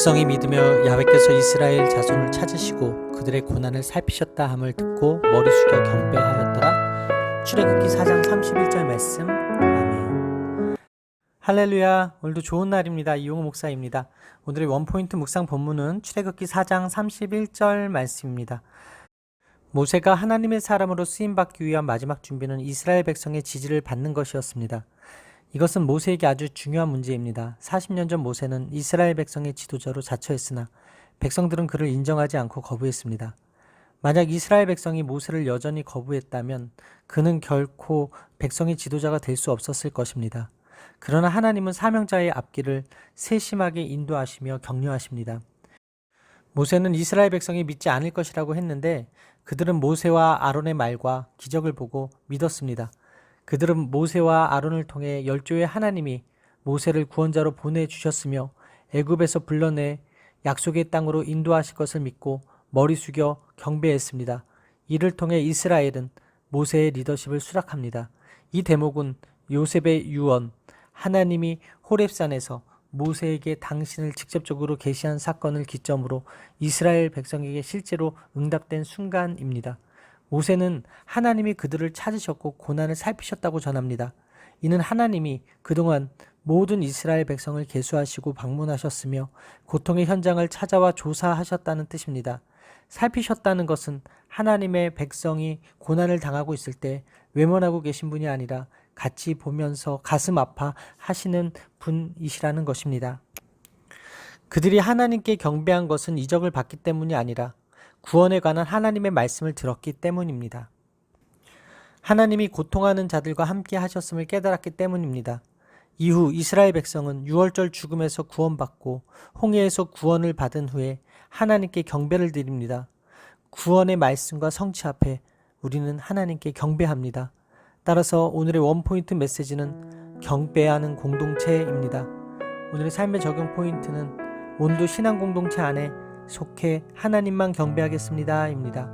백성이 믿으며 야훼께서 이스라엘 자손을 찾으시고 그들의 고난을 살피셨다 함을 듣고 머리 숙여 경배하였더라. 출애굽기 4장 31절 말씀. 아멘. 할렐루야. 오늘도 좋은 날입니다. 이용호 목사입니다. 오늘의 원포인트 묵상 본문은 출애굽기 4장 31절 말씀입니다. 모세가 하나님의 사람으로 쓰임받기 위한 마지막 준비는 이스라엘 백성의 지지를 받는 것이었습니다. 이것은 모세에게 아주 중요한 문제입니다. 40년 전 모세는 이스라엘 백성의 지도자로 자처했으나 백성들은 그를 인정하지 않고 거부했습니다. 만약 이스라엘 백성이 모세를 여전히 거부했다면 그는 결코 백성의 지도자가 될 수 없었을 것입니다. 그러나 하나님은 사명자의 앞길을 세심하게 인도하시며 격려하십니다. 모세는 이스라엘 백성이 믿지 않을 것이라고 했는데 그들은 모세와 아론의 말과 기적을 보고 믿었습니다. 그들은 모세와 아론을 통해 열조의 하나님이 모세를 구원자로 보내주셨으며 애굽에서 불러내 약속의 땅으로 인도하실 것을 믿고 머리 숙여 경배했습니다. 이를 통해 이스라엘은 모세의 리더십을 수락합니다. 이 대목은 요셉의 유언, 하나님이 호렙산에서 모세에게 당신을 직접적으로 계시한 사건을 기점으로 이스라엘 백성에게 실제로 응답된 순간입니다. 모세는 하나님이 그들을 찾으셨고 고난을 살피셨다고 전합니다. 이는 하나님이 그동안 모든 이스라엘 백성을 계수하시고 방문하셨으며 고통의 현장을 찾아와 조사하셨다는 뜻입니다. 살피셨다는 것은 하나님의 백성이 고난을 당하고 있을 때 외면하고 계신 분이 아니라 같이 보면서 가슴 아파 하시는 분이시라는 것입니다. 그들이 하나님께 경배한 것은 이적을 받기 때문이 아니라 구원에 관한 하나님의 말씀을 들었기 때문입니다. 하나님이 고통하는 자들과 함께 하셨음을 깨달았기 때문입니다. 이후 이스라엘 백성은 유월절 죽음에서 구원받고 홍해에서 구원을 받은 후에 하나님께 경배를 드립니다. 구원의 말씀과 성취 앞에 우리는 하나님께 경배합니다. 따라서 오늘의 원포인트 메시지는 경배하는 공동체입니다. 오늘의 삶의 적용 포인트는 오늘도 신앙 공동체 안에 속해 하나님만 경배하겠습니다 입니다.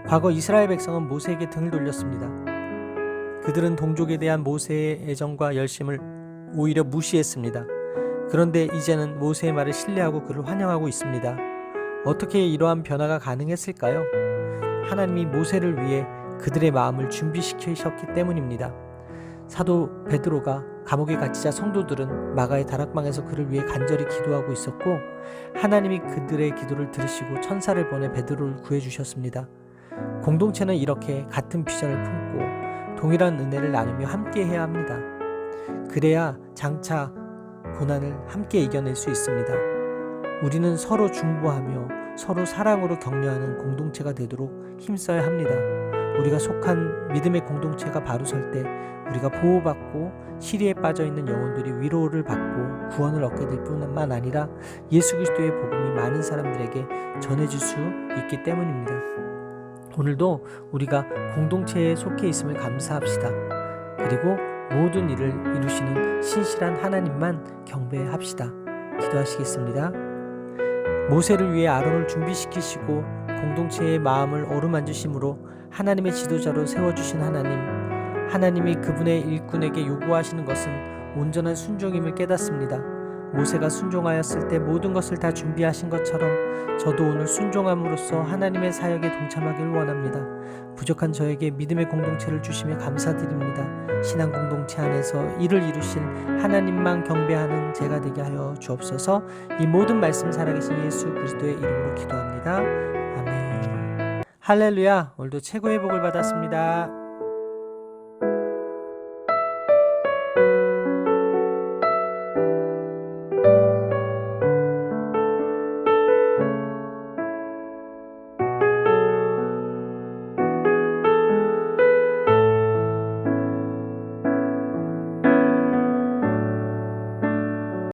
과거 이스라엘 백성은 모세에게 등을 돌렸습니다. 그들은 동족에 대한 모세의 애정과 열심을 오히려 무시했습니다. 그런데 이제는 모세의 말을 신뢰하고 그를 환영하고 있습니다. 어떻게 이러한 변화가 가능했을까요? 하나님이 모세를 위해 그들의 마음을 준비시키셨기 때문입니다. 사도 베드로가 감옥에 갇히자 성도들은 마가의 다락방에서 그를 위해 간절히 기도하고 있었고 하나님이 그들의 기도를 들으시고 천사를 보내 베드로를 구해주셨습니다. 공동체는 이렇게 같은 비전을 품고 동일한 은혜를 나누며 함께 해야 합니다. 그래야 장차 고난을 함께 이겨낼 수 있습니다. 우리는 서로 중보하며 서로 사랑으로 격려하는 공동체가 되도록 힘써야 합니다. 우리가 속한 믿음의 공동체가 바로 설 때 우리가 보호받고 시리에 빠져있는 영혼들이 위로를 받고 구원을 얻게 될 뿐만 아니라 예수 그리스도의 복음이 많은 사람들에게 전해질 수 있기 때문입니다. 오늘도 우리가 공동체에 속해 있음을 감사합시다. 그리고 모든 일을 이루시는 신실한 하나님만 경배합시다. 기도하시겠습니다. 모세를 위해 아론을 준비시키시고 공동체의 마음을 어루만지심으로 하나님의 지도자로 세워주신 하나님이 그분의 일꾼에게 요구하시는 것은 온전한 순종임을 깨닫습니다. 모세가 순종하였을 때 모든 것을 다 준비하신 것처럼 저도 오늘 순종함으로써 하나님의 사역에 동참하길 원합니다. 부족한 저에게 믿음의 공동체를 주시며 감사드립니다. 신앙 공동체 안에서 이를 이루실 하나님만 경배하는 제가 되게 하여 주옵소서. 이 모든 말씀 살아계신 예수 그리스도의 이름으로 기도합니다. 아멘. 할렐루야. 오늘도 최고의 복을 받았습니다.